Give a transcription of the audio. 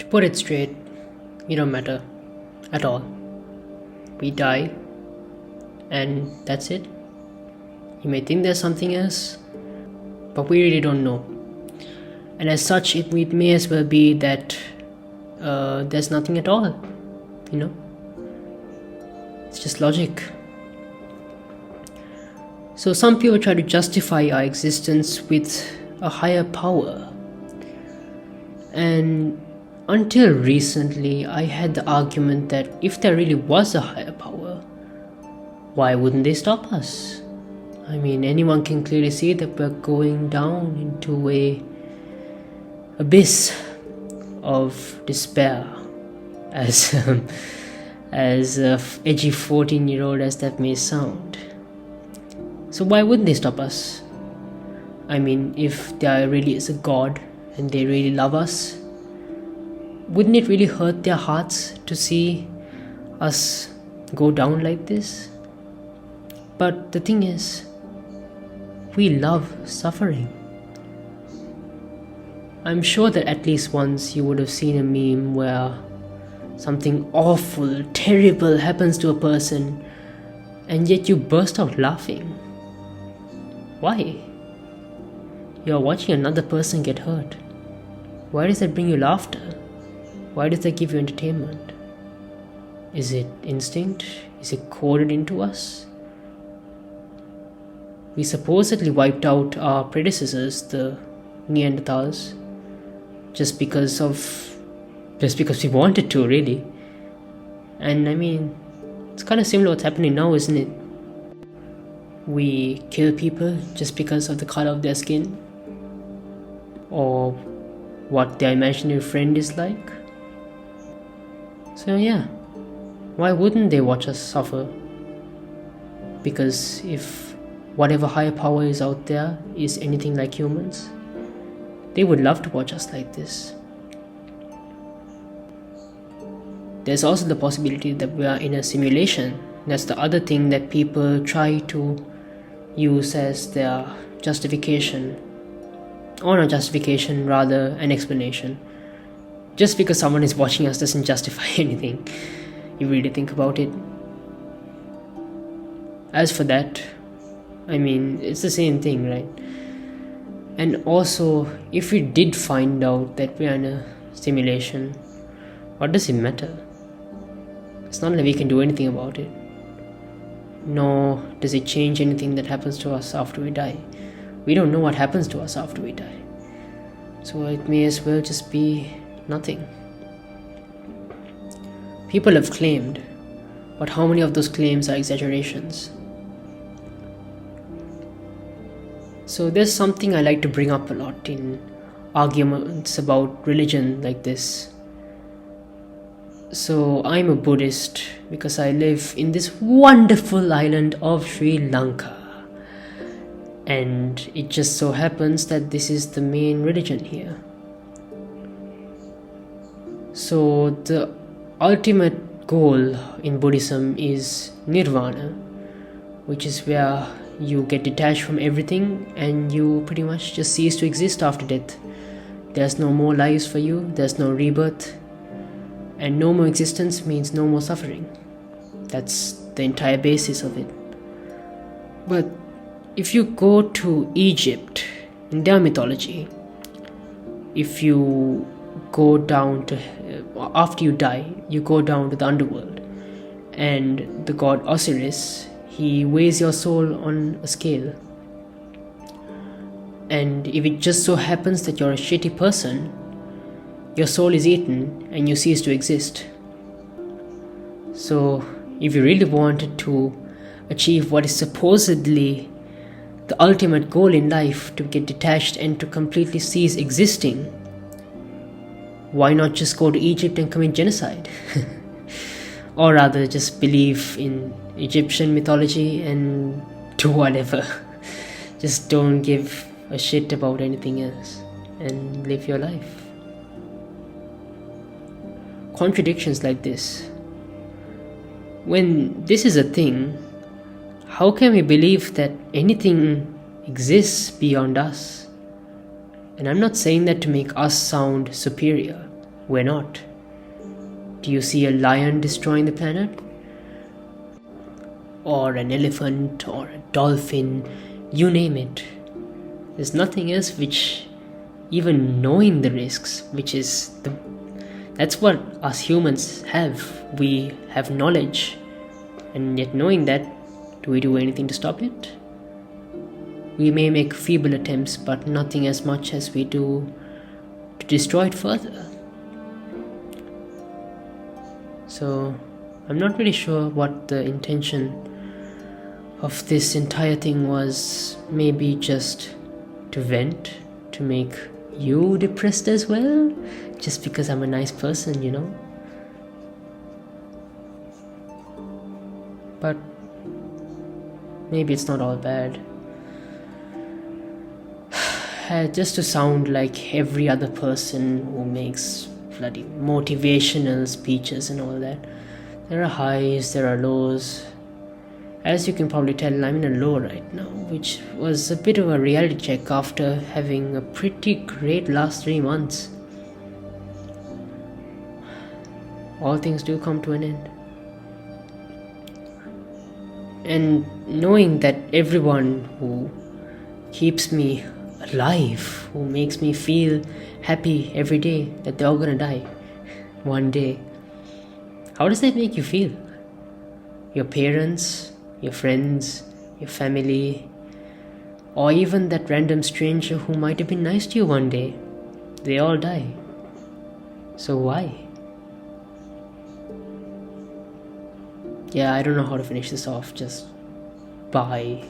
put it straight, we don't matter at all. We die, and that's it. You may think there's something else, but we really don't know. And as such, it may as well be that there's nothing at all, you know? It's just logic. So some people try to justify our existence with a higher power. And until recently, I had the argument that if there really was a higher power, why wouldn't they stop us? I mean, anyone can clearly see that we're going down into a abyss of despair, as edgy 14-year-old as that may sound. So why wouldn't they stop us? I mean, if there really is a God and they really love us, wouldn't it really hurt their hearts to see us go down like this? But the thing is, we love suffering. I'm sure that at least once you would have seen a meme where something awful, terrible happens to a person, and yet you burst out laughing. Why? You're watching another person get hurt. Why does that bring you laughter? Why does that give you entertainment? Is it instinct? Is it coded into us? We supposedly wiped out our predecessors, the Neanderthals, just because we wanted to, really. And I mean, it's kind of similar what's happening now, isn't it? We kill people just because of the color of their skin, or what their imaginary friend is like. So yeah, why wouldn't they watch us suffer? Because if whatever higher power is out there is anything like humans, they would love to watch us like this. There's also the possibility that we are in a simulation. That's the other thing that people try to use as their justification. Or not justification, rather an explanation. Just because someone is watching us doesn't justify anything, you really think about it. As for that, I mean, it's the same thing, right? And also, if we did find out that we are in a simulation, what does it matter? It's not like we can do anything about it. Nor does it change anything that happens to us after we die. We don't know what happens to us after we die. So it may as well just be nothing. People have claimed, but how many of those claims are exaggerations? So there's something I like to bring up a lot in arguments about religion like this. So I'm a Buddhist because I live in this wonderful island of Sri Lanka. And it just so happens that this is the main religion here. So the ultimate goal in Buddhism is nirvana, which is where you get detached from everything and you pretty much just cease to exist after death. There's no more lives for you, there's no rebirth, and no more existence means no more suffering. That's the entire basis of it. But if you go to Egypt, in their mythology, if you go down to, after you die, you go down to the underworld, and the god Osiris, he weighs your soul on a scale. And if it just so happens that you're a shitty person, your soul is eaten and you cease to exist. So if you really wanted to achieve what is supposedly the ultimate goal in life, to get detached and to completely cease existing, why not just go to Egypt and commit genocide? Or rather just believe in Egyptian mythology and do whatever. Just don't give a shit about anything else and live your life. Contradictions like this. When this is a thing, how can we believe that anything exists beyond us? And I'm not saying that to make us sound superior. we're not. Do you see a lion destroying the planet? Or an elephant, or a dolphin, you name it. There's nothing else which, even knowing the risks, that's what us humans have. We have knowledge, and yet knowing that, do we do anything to stop it? We may make feeble attempts, but nothing as much as we do to destroy it further. So, I'm not really sure what the intention of this entire thing was. Maybe just to vent, to make you depressed as well, just because I'm a nice person, you know. But maybe it's not all bad. Just to sound like every other person who makes bloody motivational speeches and all that. There are highs, there are lows. As you can probably tell, I'm in a low right now, which was a bit of a reality check after having a pretty great last 3 months. All things do come to an end. And knowing that everyone who keeps me alive, who makes me feel happy every day, that they're all gonna die one day. How does that make you feel? Your parents, your friends, your family, or even that random stranger who might have been nice to you one day, they all die. So why? Yeah, I don't know how to finish this off. Just bye.